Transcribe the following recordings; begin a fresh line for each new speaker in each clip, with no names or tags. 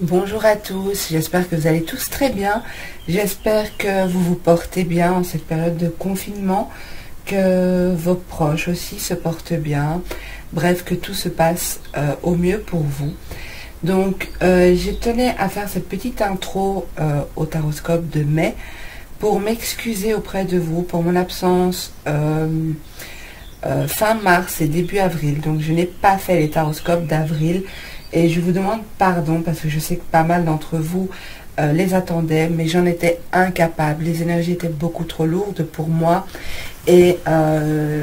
Bonjour à tous, j'espère que vous allez tous très bien. J'espère que vous vous portez bien en cette période de confinement, que vos proches aussi se portent bien. Bref, que tout se passe au mieux pour vous. Donc, je tenais à faire cette petite intro au taroscope de mai pour m'excuser auprès de vous pour mon absence fin mars et début avril. Donc, je n'ai pas fait les taroscopes d'avril. Et je vous demande pardon parce que je sais que pas mal d'entre vous les attendaient, mais j'en étais incapable. Les énergies étaient beaucoup trop lourdes pour moi. Et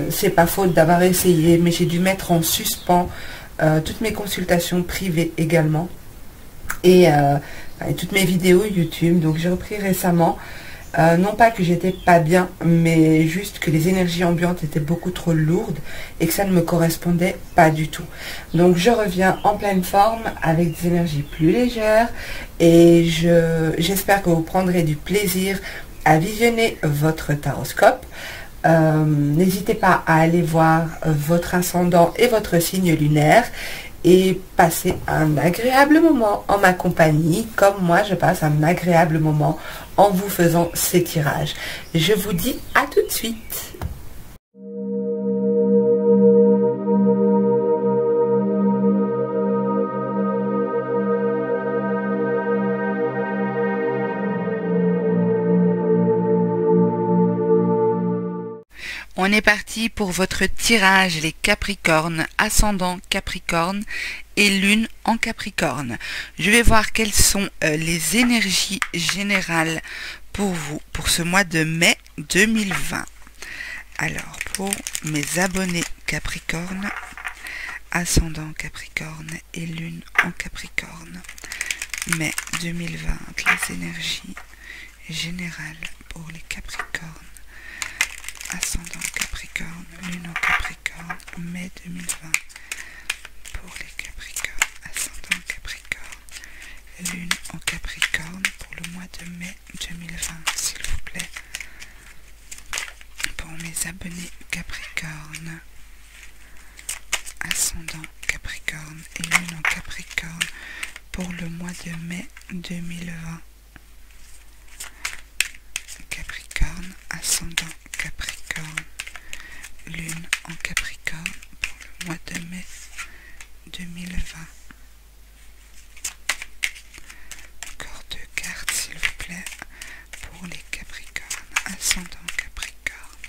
c'est pas faute d'avoir essayé, mais j'ai dû mettre en suspens toutes mes consultations privées également. Et toutes mes vidéos YouTube. Donc j'ai repris récemment. Non pas que j'étais pas bien, mais juste que les énergies ambiantes étaient beaucoup trop lourdes et que ça ne me correspondait pas du tout. Donc je reviens en pleine forme avec des énergies plus légères et j'espère que vous prendrez du plaisir à visionner votre taroscope. N'hésitez pas à aller voir votre ascendant et votre signe lunaire et passer un agréable moment en ma compagnie, comme moi je passe un agréable moment en vous faisant ces tirages. Je vous dis à tout de suite. On est parti pour votre tirage, les Capricornes, ascendant Capricorne et lune en Capricorne. Je vais voir quelles sont les énergies générales pour vous pour ce mois de mai 2020. Alors, pour mes abonnés Capricorne, ascendant Capricorne et lune en Capricorne, mai 2020, les énergies générales pour les Capricornes. Ascendant Capricorne, lune en Capricorne, mai 2020. Pour les Capricornes, ascendant Capricorne, lune en Capricorne, pour le mois de mai 2020, s'il vous plaît. Pour mes abonnés Capricorne, ascendant Capricorne et lune en Capricorne, pour le mois de mai 2020. Capricorne, ascendant Capricorne, lune en Capricorne pour le mois de mai 2020. Encore deux cartes s'il vous plaît pour les Capricornes, ascendant Capricorne,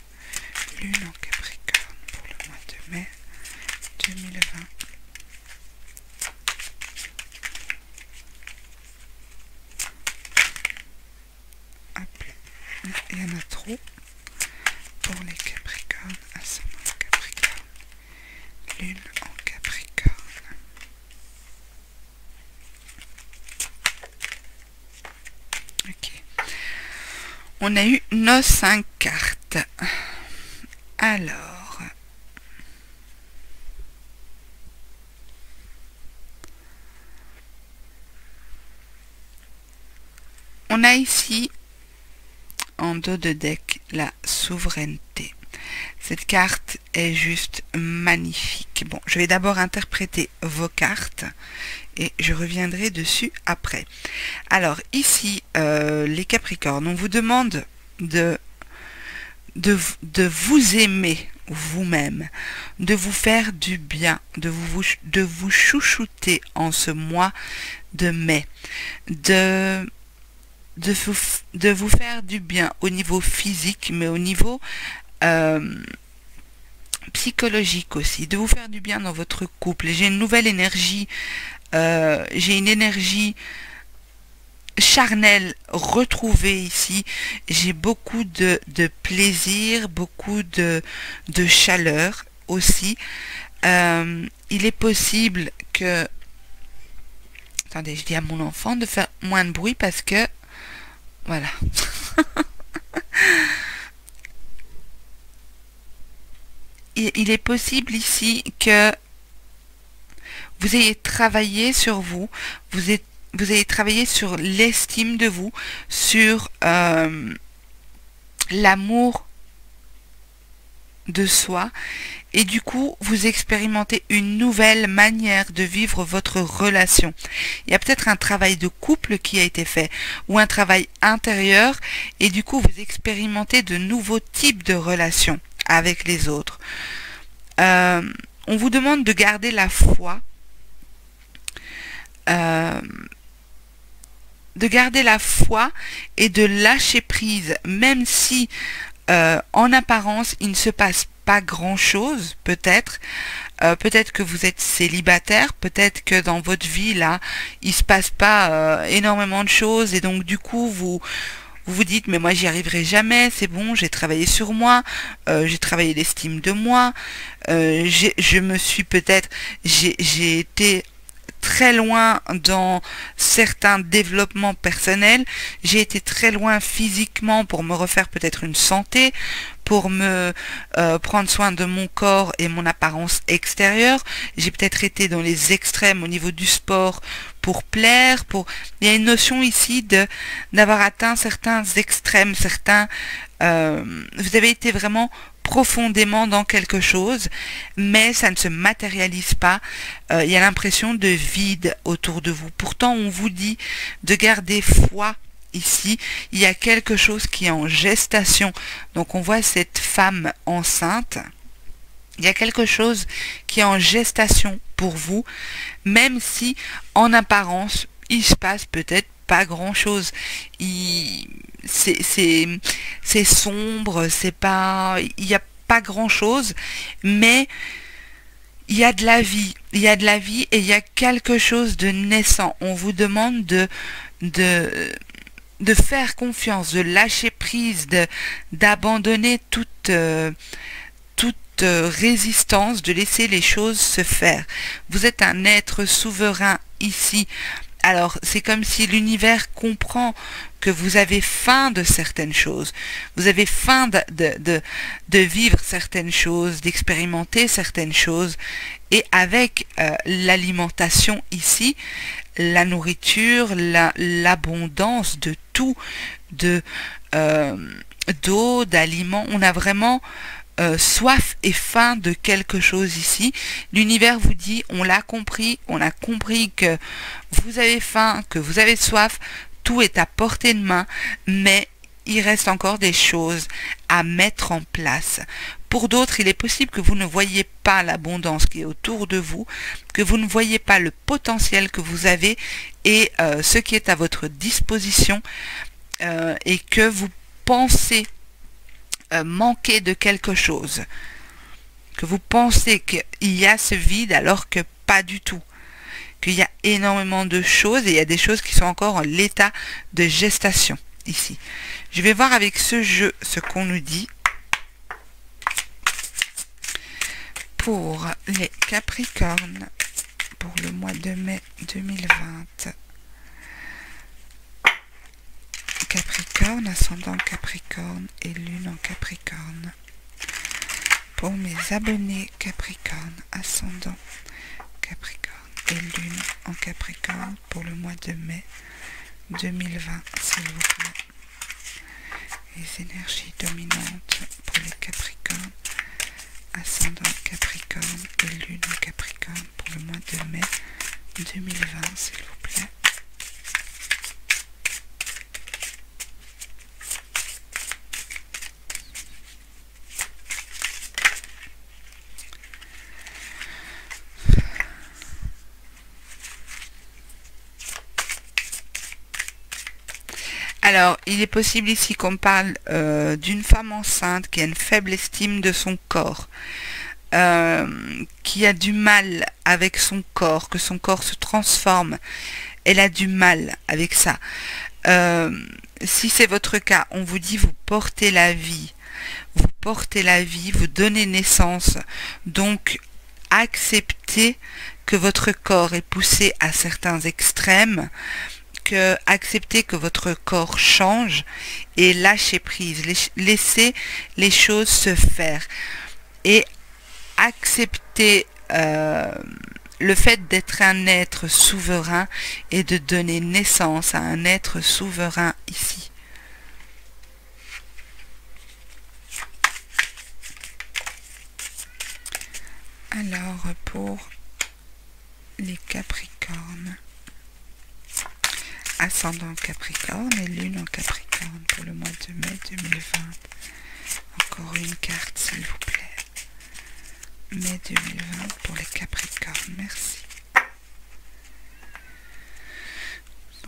lune en Capricorne pour le mois de mai 2020. Il y en a trop pour les Capricornes, ascendant Capricorne, lune en Capricorne. Ok. On a eu nos 5 cartes. Alors, on a ici en dos de deck la souveraineté. Cette carte est juste magnifique. Bon, je vais d'abord interpréter vos cartes et je reviendrai dessus après. Alors ici, les Capricornes, on vous demande de vous aimer vous-même, de vous faire du bien, de vous chouchouter en ce mois de mai, de vous faire du bien au niveau physique, mais au niveau psychologique aussi, de vous faire du bien dans votre couple. J'ai une nouvelle énergie, j'ai une énergie charnelle retrouvée ici. J'ai beaucoup de plaisir, beaucoup de chaleur aussi. Il est possible que... Attendez, je dis à mon enfant de faire moins de bruit parce que... Voilà. Il est possible ici que vous ayez travaillé sur vous, vous ayez travaillé sur l'estime de vous, sur l'amour de soi et du coup vous expérimentez une nouvelle manière de vivre votre relation. Il y a peut-être un travail de couple qui a été fait ou un travail intérieur et du coup vous expérimentez de nouveaux types de relations avec les autres. On vous demande de garder la foi, et de lâcher prise, même si en apparence il ne se passe pas grand chose, peut-être que vous êtes célibataire, peut-être que dans votre vie là il se passe pas énormément de choses et donc du coup vous dites mais moi j'y arriverai jamais, c'est bon, j'ai travaillé sur moi, j'ai travaillé l'estime de moi, j'ai été très loin dans certains développements personnels, j'ai été très loin physiquement pour me refaire peut-être une santé, pour me prendre soin de mon corps et mon apparence extérieure. J'ai peut-être été dans les extrêmes au niveau du sport pour plaire, il y a une notion ici d'avoir atteint certains extrêmes, vous avez été vraiment profondément dans quelque chose, mais ça ne se matérialise pas. Il y a l'impression de vide autour de vous. Pourtant, on vous dit de garder foi ici. Il y a quelque chose qui est en gestation. Donc, on voit cette femme enceinte. Il y a quelque chose qui est en gestation pour vous, même si, en apparence, il se passe peut-être pas grand-chose. C'est sombre, il n'y a pas grand-chose, mais il y a de la vie, et il y a quelque chose de naissant. On vous demande de faire confiance, de lâcher prise, d'abandonner toute résistance, de laisser les choses se faire. Vous êtes un être souverain ici. Alors, c'est comme si l'univers comprend que vous avez faim de certaines choses. Vous avez faim de vivre certaines choses, d'expérimenter certaines choses. Et avec l'alimentation ici, la nourriture, l'abondance de tout, d'eau, d'aliments, on a vraiment soif et faim de quelque chose ici. L'univers vous dit, on l'a compris, on a compris que vous avez faim, que vous avez soif, tout est à portée de main, mais il reste encore des choses à mettre en place. Pour d'autres, il est possible que vous ne voyez pas l'abondance qui est autour de vous, que vous ne voyez pas le potentiel que vous avez et ce qui est à votre disposition et que vous pensez manquer de quelque chose, que vous pensez qu'il y a ce vide alors que pas du tout, qu'il y a énormément de choses et il y a des choses qui sont encore en l'état de gestation ici. Je vais voir avec ce jeu ce qu'on nous dit pour les Capricornes pour le mois de mai 2020. Capricorne, ascendant Capricorne et lune en Capricorne. Pour mes abonnés Capricorne, ascendant Capricorne et lune en Capricorne pour le mois de mai 2020, s'il vous plaît. Les énergies dominantes pour les Capricornes, ascendant Capricorne et lune en Capricorne pour le mois de mai 2020, s'il vous plaît. Alors, il est possible ici qu'on parle d'une femme enceinte qui a une faible estime de son corps, qui a du mal avec son corps, que son corps se transforme. Elle a du mal avec ça. Si c'est votre cas, on vous dit vous portez la vie. Vous portez la vie, vous donnez naissance. Donc, acceptez que votre corps est poussé à certains extrêmes, acceptez que votre corps change et lâchez prise, laissez les choses se faire et acceptez le fait d'être un être souverain et de donner naissance à un être souverain ici. pour les Capricornes, ascendant Capricorne et lune en Capricorne pour le mois de mai 2020. Encore une carte s'il vous plaît. Mai 2020 pour les Capricornes, merci.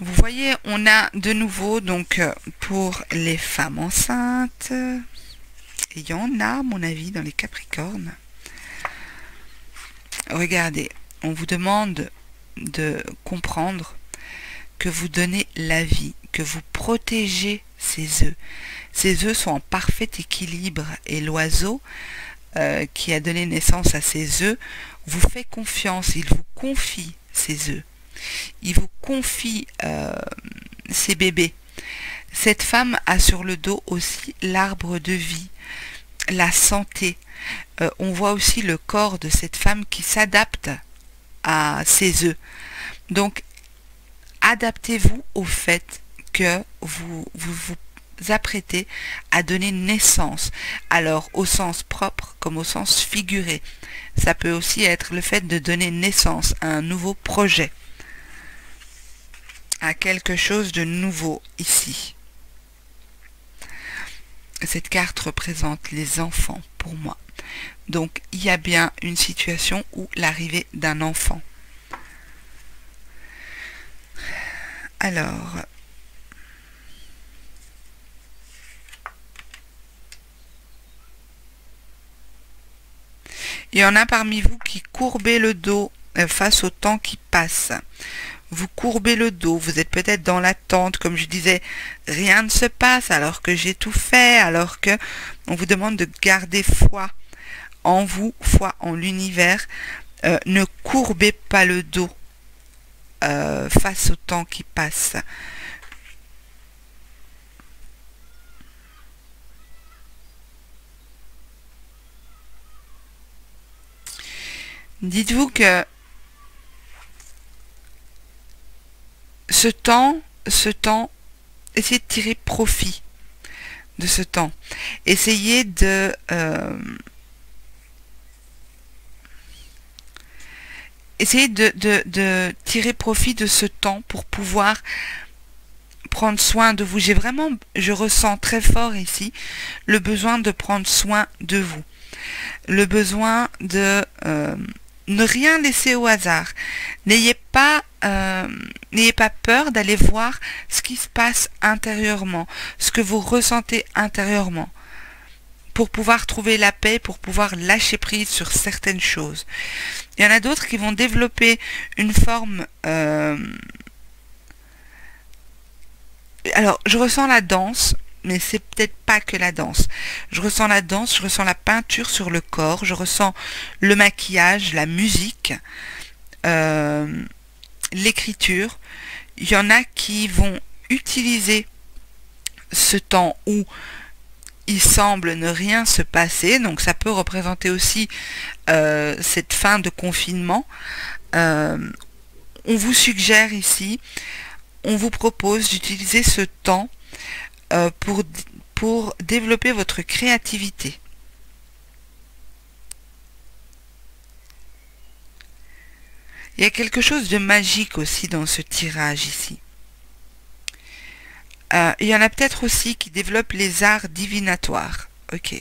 Vous voyez, on a de nouveau donc pour les femmes enceintes, il y en a à mon avis dans les Capricornes. Regardez, on vous demande de comprendre que vous donnez la vie, que vous protégez ces œufs. Ces œufs sont en parfait équilibre et l'oiseau qui a donné naissance à ces œufs vous fait confiance, il vous confie ces œufs. Il vous confie ses bébés. Cette femme a sur le dos aussi l'arbre de vie, la santé. On voit aussi le corps de cette femme qui s'adapte à ses œufs. Donc, adaptez-vous au fait que vous vous apprêtez à donner naissance, alors au sens propre comme au sens figuré. Ça peut aussi être le fait de donner naissance à un nouveau projet, à quelque chose de nouveau ici. Cette carte représente les enfants pour moi. Donc il y a bien une situation où l'arrivée d'un enfant. Alors, il y en a parmi vous qui courbez le dos face au temps qui passe. Vous courbez le dos, vous êtes peut-être dans l'attente, comme je disais, rien ne se passe alors que j'ai tout fait, alors que on vous demande de garder foi en vous, foi en l'univers. Ne courbez pas le dos face au temps qui passe. Dites-vous que ce temps, essayez de tirer profit de ce temps. Essayez de tirer profit de ce temps pour pouvoir prendre soin de vous. Je ressens très fort ici le besoin de prendre soin de vous. Le besoin de ne rien laisser au hasard. N'ayez pas peur d'aller voir ce qui se passe intérieurement, ce que vous ressentez intérieurement, pour pouvoir trouver la paix, pour pouvoir lâcher prise sur certaines choses. Il y en a d'autres qui vont développer une forme... Alors, je ressens la danse, mais c'est peut-être pas que la danse. Je ressens la danse, je ressens la peinture sur le corps, je ressens le maquillage, la musique, l'écriture. Il y en a qui vont utiliser ce temps où il semble ne rien se passer, donc ça peut représenter aussi cette fin de confinement. On vous suggère ici, on vous propose d'utiliser ce temps pour développer votre créativité. Il y a quelque chose de magique aussi dans ce tirage ici. Il y en a peut-être aussi qui développent les arts divinatoires. Ok.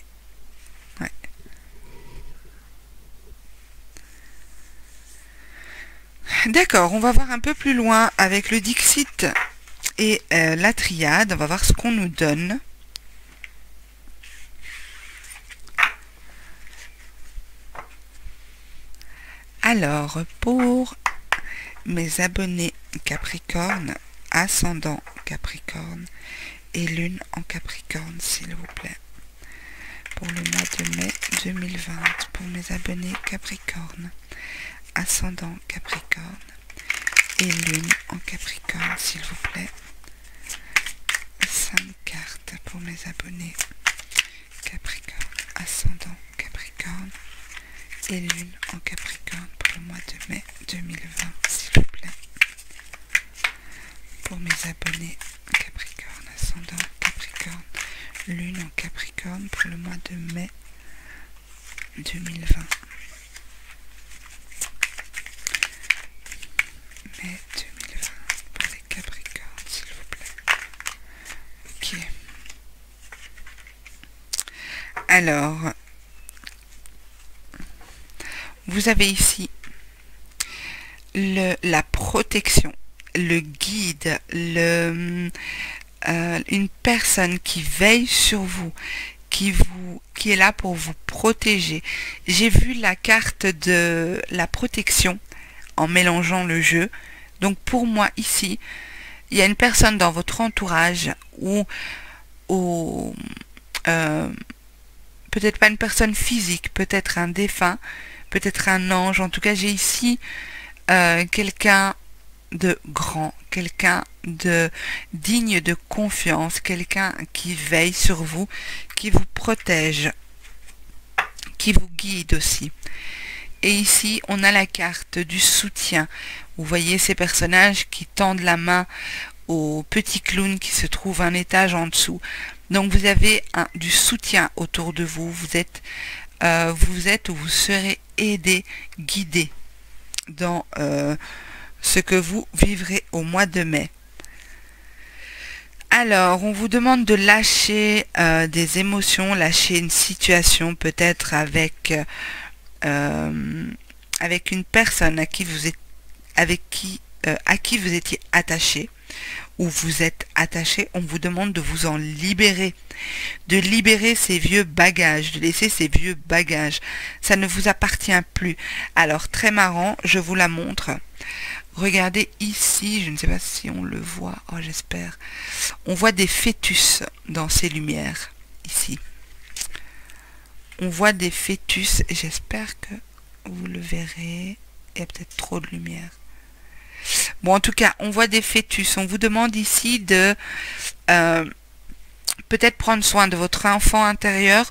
Ouais. D'accord, on va voir un peu plus loin avec le Dixit et la triade. On va voir ce qu'on nous donne. Alors, pour mes abonnés Capricorne, ascendant Capricorne et lune en Capricorne, s'il vous plaît, pour le mois de mai 2020, pour mes abonnés Capricorne, ascendant Capricorne et lune en Capricorne, s'il vous plaît. 5 cartes pour mes abonnés Capricorne, ascendant Capricorne et lune en Capricorne pour le mois de mai 2020, s'il vous plaît. Pour mes abonnés Capricorne, ascendant Capricorne, lune en Capricorne pour le mois de mai 2020. mai 2020 pour les Capricornes, s'il vous plaît. Ok. Alors, vous avez ici la protection, le guide, une personne qui veille sur vous, qui est là pour vous protéger. J'ai vu la carte de la protection en mélangeant le jeu. Donc pour moi ici, il y a une personne dans votre entourage ou peut-être pas une personne physique, peut-être un défunt, peut-être un ange. En tout cas, j'ai ici quelqu'un de grand, quelqu'un de digne de confiance, quelqu'un qui veille sur vous, qui vous protège, qui vous guide aussi. Et ici, on a la carte du soutien. Vous voyez ces personnages qui tendent la main au petit clown qui se trouve un étage en dessous. Donc vous avez du soutien autour de vous. Vous êtes ou vous serez aidé, guidé dans ce que vous vivrez au mois de mai. Alors, on vous demande de lâcher des émotions, lâcher une situation peut-être avec une personne à qui vous étiez attaché ou vous êtes attaché. On vous demande de vous en libérer, de libérer ces vieux bagages, de laisser ces vieux bagages. Ça ne vous appartient plus. Alors, très marrant, je vous la montre. Regardez ici, je ne sais pas si on le voit, oh j'espère. On voit des fœtus dans ces lumières, ici. On voit des fœtus, et j'espère que vous le verrez. Il y a peut-être trop de lumière. Bon, en tout cas, on voit des fœtus. On vous demande ici de peut-être prendre soin de votre enfant intérieur,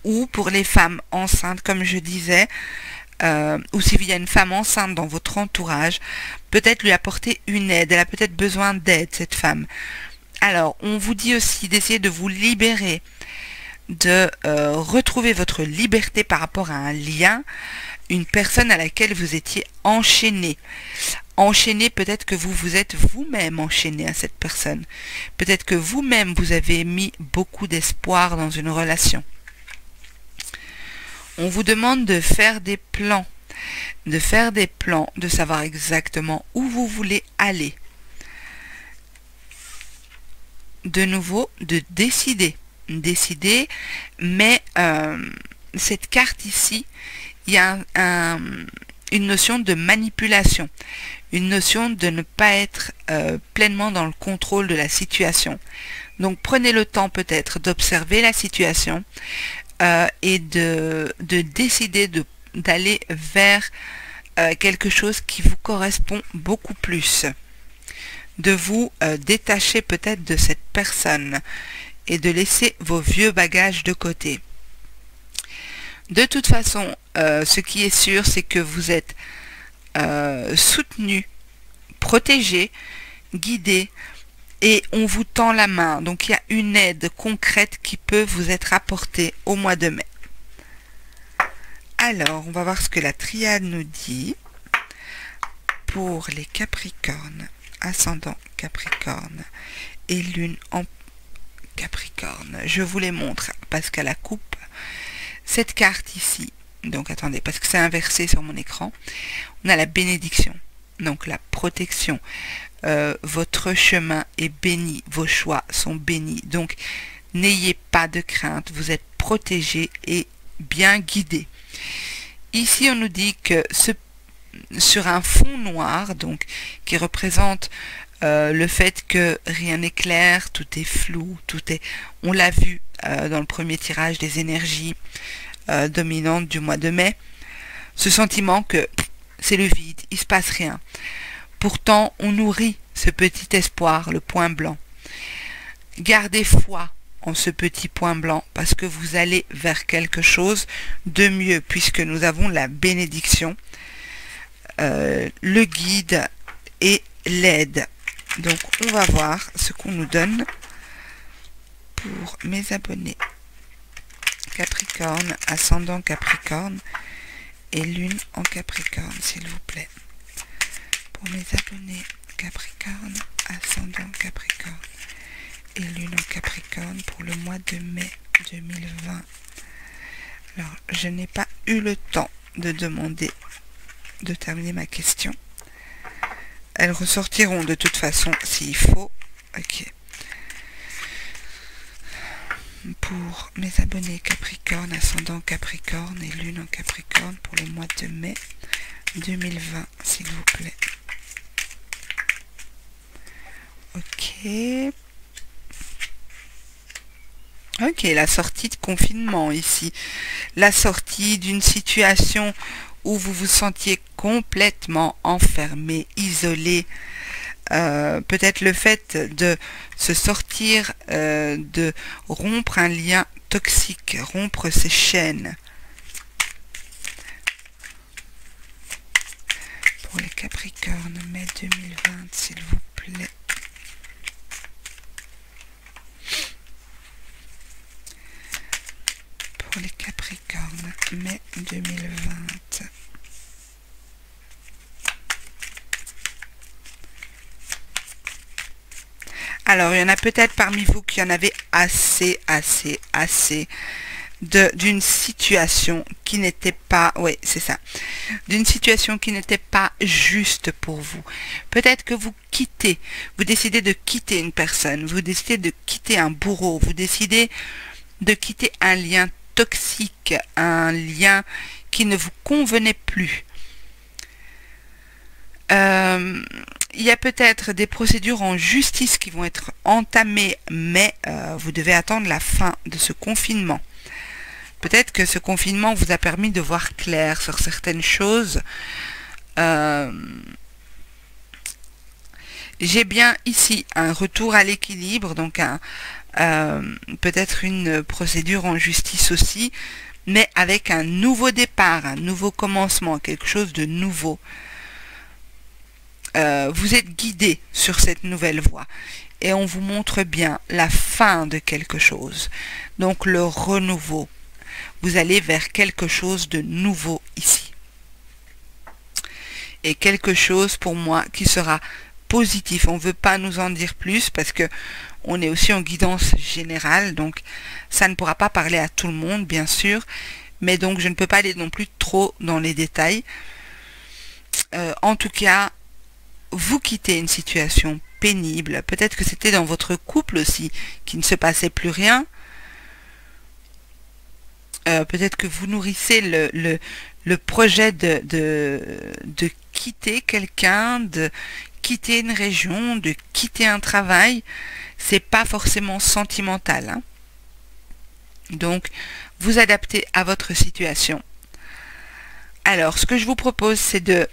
ou pour les femmes enceintes, comme je disais, ou s'il y a une femme enceinte dans votre entourage, peut-être lui apporter une aide. Elle a peut-être besoin d'aide, cette femme. Alors, on vous dit aussi d'essayer de vous libérer, de retrouver votre liberté par rapport à un lien, une personne à laquelle vous étiez enchaîné. Enchaîné, peut-être que vous vous êtes vous-même enchaîné à cette personne. Peut-être que vous-même, vous avez mis beaucoup d'espoir dans une relation. On vous demande de faire des plans, de savoir exactement où vous voulez aller. De nouveau, de décider, mais cette carte ici, il y a une notion de manipulation, une notion de ne pas être pleinement dans le contrôle de la situation. Donc prenez le temps peut-être d'observer la situation et de décider d'aller vers quelque chose qui vous correspond beaucoup plus. De vous détacher peut-être de cette personne et de laisser vos vieux bagages de côté. De toute façon, ce qui est sûr, c'est que vous êtes soutenu, protégé, guidé, et on vous tend la main. Donc il y a une aide concrète qui peut vous être apportée au mois de mai. Alors, on va voir ce que la triade nous dit pour les Capricornes, ascendant Capricorne et lune en Capricorne. Je vous les montre parce qu'à la coupe, cette carte ici, donc attendez, parce que c'est inversé sur mon écran, on a la bénédiction, donc la protection. Votre chemin est béni, vos choix sont bénis, donc n'ayez pas de crainte, vous êtes protégé et bien guidé. Ici on nous dit que sur un fond noir, donc qui représente le fait que rien n'est clair, tout est flou, on l'a vu dans le premier tirage des énergies dominantes du mois de mai, ce sentiment que c'est le vide, il se passe rien. Pourtant, on nourrit ce petit espoir, le point blanc. Gardez foi en ce petit point blanc, parce que vous allez vers quelque chose de mieux, puisque nous avons la bénédiction, le guide et l'aide. Donc, on va voir ce qu'on nous donne pour mes abonnés. Capricorne, ascendant Capricorne et lune en Capricorne, s'il vous plaît. pour mes abonnés Capricorne, ascendant Capricorne et lune en Capricorne pour le mois de mai 2020. Alors, je n'ai pas eu le temps de terminer ma question. Elles ressortiront de toute façon s'il faut. Ok. Pour mes abonnés Capricorne, ascendant Capricorne et lune en Capricorne pour le mois de mai 2020, s'il vous plaît. Ok. Ok, la sortie de confinement ici. La sortie d'une situation où vous vous sentiez complètement enfermé, isolé. Peut-être le fait de se sortir, de rompre un lien toxique, rompre ses chaînes. Pour les Capricornes, mai 2020, s'il vous plaît. Pour les Capricornes, mai 2020. Alors, il y en a peut-être parmi vous qui en avaient assez d'une situation qui n'était pas, oui, c'est ça, d'une situation qui n'était pas juste pour vous. Peut-être que vous décidez de quitter une personne, vous décidez de quitter un bourreau, vous décidez de quitter un lien toxique, un lien qui ne vous convenait plus. Il y a peut-être des procédures en justice qui vont être entamées, mais vous devez attendre la fin de ce confinement. Peut-être que ce confinement vous a permis de voir clair sur certaines choses. J'ai bien ici un retour à l'équilibre, donc peut-être une procédure en justice aussi, mais avec un nouveau départ, un nouveau commencement, quelque chose de nouveau. Vous êtes guidé sur cette nouvelle voie et on vous montre bien la fin de quelque chose, donc le renouveau. Vous allez vers quelque chose de nouveau ici et quelque chose pour moi qui sera positif. On ne veut pas nous en dire plus parce que on est aussi en guidance générale, donc ça ne pourra pas parler à tout le monde bien sûr, mais donc je ne peux pas aller non plus trop dans les détails. En tout cas, vous quittez une situation pénible, peut-être que c'était dans votre couple aussi, qu'il ne se passait plus rien. Peut-être que vous nourrissez le projet de quitter quelqu'un, de quitter une région, de quitter un travail. C'est pas forcément sentimental, hein. Donc, vous adaptez à votre situation. Alors, ce que je vous propose, c'est de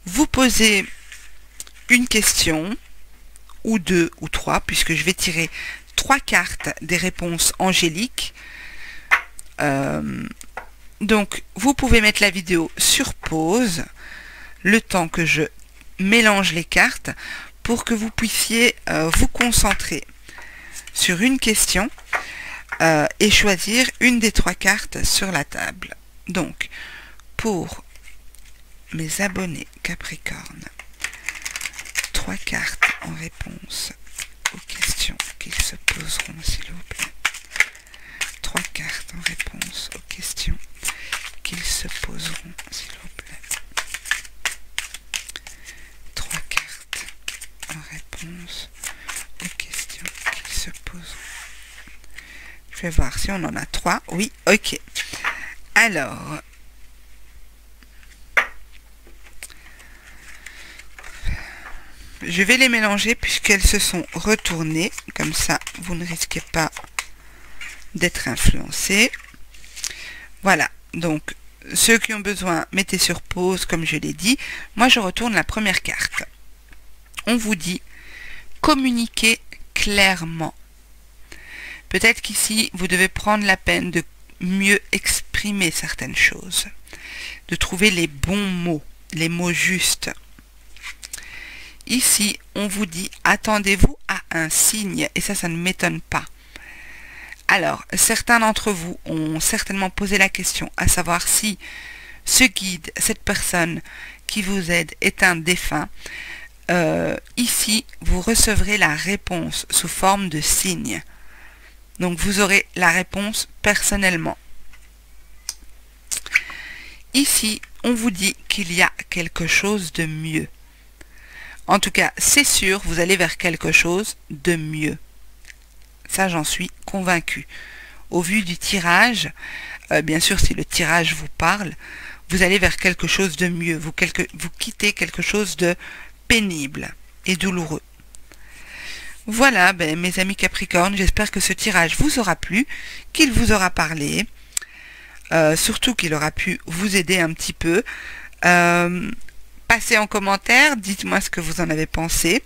vous poser une question, ou deux, ou trois, puisque je vais tirer 3 cartes des réponses angéliques. Donc, vous pouvez mettre la vidéo sur pause, le temps que je mélange les cartes, pour que vous puissiez vous concentrer sur une question et choisir une des 3 cartes sur la table. Donc, pour mes abonnés Capricorne, 3 cartes en réponse aux questions qu'ils se poseront, s'il vous plaît. 3 cartes en réponse aux questions qu'ils se poseront, s'il vous plaît. 3 cartes en réponse aux questions qu'ils se poseront. Je vais voir si on en a 3. Oui, ok. Alors, je vais les mélanger puisqu'elles se sont retournées. Comme ça, vous ne risquez pas d'être influencés. Voilà. Donc, ceux qui ont besoin, mettez sur pause, comme je l'ai dit. Moi, je retourne la première carte. On vous dit communiquer clairement. Peut-être qu'ici, vous devez prendre la peine de mieux exprimer certaines choses, de trouver les bons mots, les mots justes. Ici, on vous dit attendez-vous à un signe, et ça ne m'étonne pas. Alors, certains d'entre vous ont certainement posé la question, à savoir si ce guide, cette personne qui vous aide est un défunt, ici, vous recevrez la réponse sous forme de signe. Donc, vous aurez la réponse personnellement. Ici, on vous dit qu'il y a quelque chose de mieux. En tout cas, c'est sûr, vous allez vers quelque chose de mieux. Ça, j'en suis convaincue. Au vu du tirage, bien sûr, si le tirage vous parle, vous allez vers quelque chose de mieux. Vous quittez quelque chose de pénible et douloureux. Voilà, mes amis Capricorne, j'espère que ce tirage vous aura plu, qu'il vous aura parlé. Surtout qu'il aura pu vous aider un petit peu. Passez en commentaire, dites-moi ce que vous en avez pensé.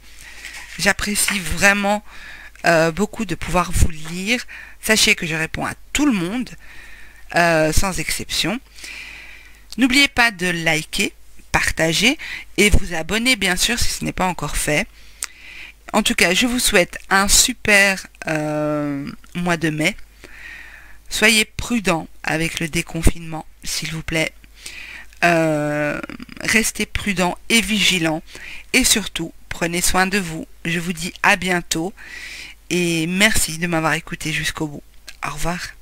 J'apprécie vraiment beaucoup de pouvoir vous lire. Sachez que je réponds à tout le monde, sans exception. N'oubliez pas de liker, partager et vous abonner bien sûr si ce n'est pas encore fait. En tout cas, je vous souhaite un super mois de mai. Soyez prudents avec le déconfinement, s'il vous plaît. Restez prudents et vigilants. Et surtout, prenez soin de vous. Je vous dis à bientôt. Et merci de m'avoir écouté jusqu'au bout. Au revoir.